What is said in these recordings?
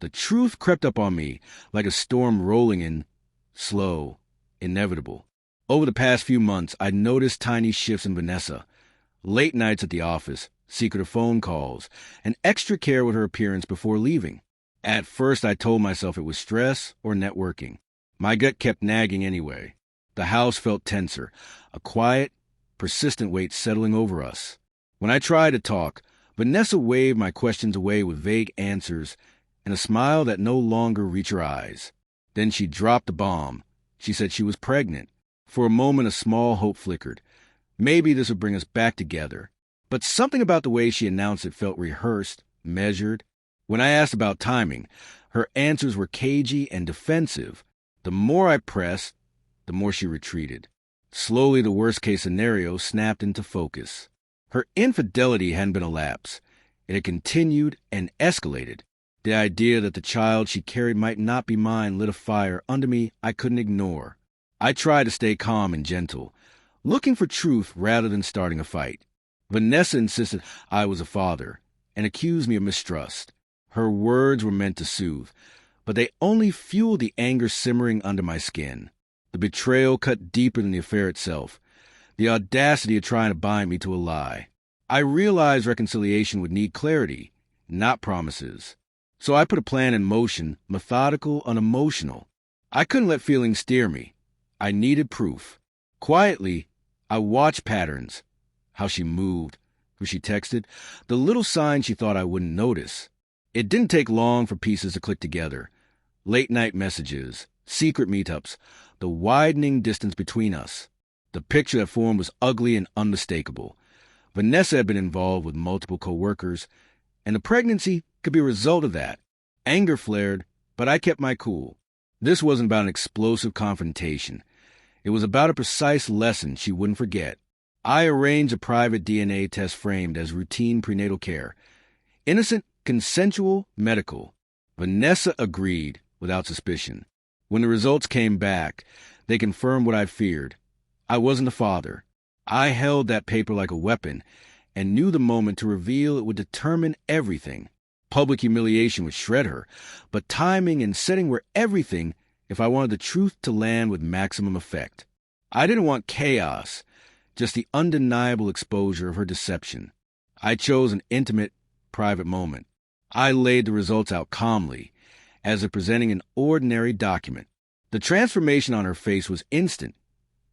The truth crept up on me like a storm rolling in, slow, inevitable. Over the past few months, I'd noticed tiny shifts in Vanessa. Late nights at the office, secretive phone calls, and extra care with her appearance before leaving. At first, I told myself it was stress or networking. My gut kept nagging anyway. The house felt tenser, a quiet, persistent weight settling over us. When I tried to talk, Vanessa waved my questions away with vague answers and a smile that no longer reached her eyes. Then she dropped the bomb. She said she was pregnant. For a moment, a small hope flickered. Maybe this would bring us back together. But something about the way she announced it felt rehearsed, measured. When I asked about timing, her answers were cagey and defensive. The more I pressed, the more she retreated. Slowly, the worst-case scenario snapped into focus. Her infidelity hadn't been a lapse. It had continued and escalated. The idea that the child she carried might not be mine lit a fire under me I couldn't ignore. I tried to stay calm and gentle, looking for truth rather than starting a fight. Vanessa insisted I was a father and accused me of mistrust. Her words were meant to soothe, but they only fueled the anger simmering under my skin. The betrayal cut deeper than the affair itself, the audacity of trying to bind me to a lie. I realized reconciliation would need clarity, not promises. So I put a plan in motion, methodical, unemotional. I couldn't let feelings steer me. I needed proof. Quietly, I watched patterns, how she moved, who she texted, the little signs she thought I wouldn't notice. It didn't take long for pieces to click together. Late-night messages, secret meetups, the widening distance between us. The picture that formed was ugly and unmistakable. Vanessa had been involved with multiple coworkers, and the pregnancy could be a result of that. Anger flared, but I kept my cool. This wasn't about an explosive confrontation. It was about a precise lesson she wouldn't forget. I arranged a private DNA test framed as routine prenatal care. Innocent, consensual, medical. Vanessa agreed without suspicion. When the results came back, they confirmed what I feared. I wasn't a father. I held that paper like a weapon and knew the moment to reveal it would determine everything. Public humiliation would shred her, but timing and setting were everything if I wanted the truth to land with maximum effect. I didn't want chaos, just the undeniable exposure of her deception. I chose an intimate, private moment. I laid the results out calmly, as if presenting an ordinary document. The transformation on her face was instant.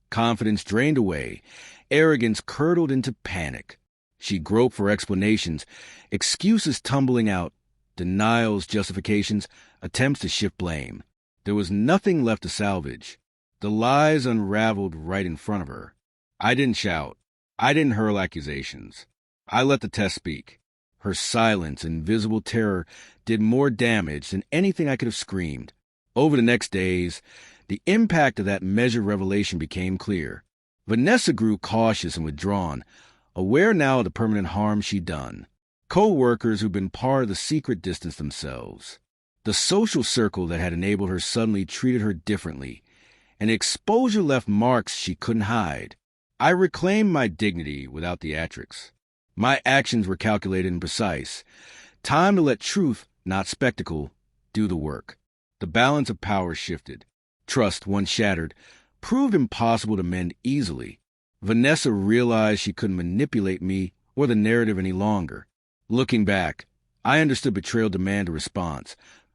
Confidence drained away, arrogance curdled into panic. She groped for explanations, excuses tumbling out, denials, justifications, attempts to shift blame. There was nothing left to salvage. The lies unraveled right in front of her. I didn't shout. I didn't hurl accusations. I let the test speak. Her silence and visible terror did more damage than anything I could have screamed. Over the next days, the impact of that measured revelation became clear. Vanessa grew cautious and withdrawn, aware now of the permanent harm she'd done. Coworkers who'd been part of the secret distanced themselves. The social circle that had enabled her suddenly treated her differently, and exposure left marks she couldn't hide. I reclaimed my dignity without theatrics. My actions were calculated and precise. Time to let truth, not spectacle, do the work. The balance of power shifted. Trust, once shattered, proved impossible to mend easily. Vanessa realized she couldn't manipulate me or the narrative any longer. Looking back, I understood betrayal demanded a response,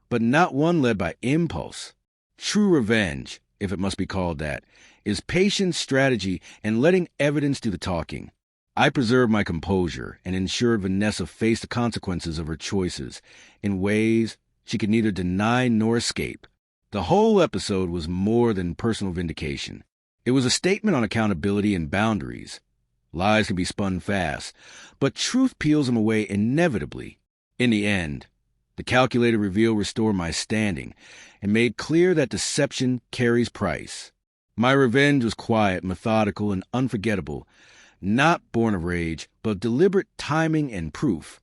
but not one led by impulse. True revenge, if it must be called that, is patience, strategy, and letting evidence do the talking. I preserved my composure and ensured Vanessa faced the consequences of her choices in ways she could neither deny nor escape. The whole episode was more than personal vindication. It was a statement on accountability and boundaries. Lies can be spun fast, but truth peels them away inevitably. In the end, the calculated reveal restored my standing and made clear that deception carries price. My revenge was quiet, methodical, and unforgettable, not born of rage, but deliberate timing and proof.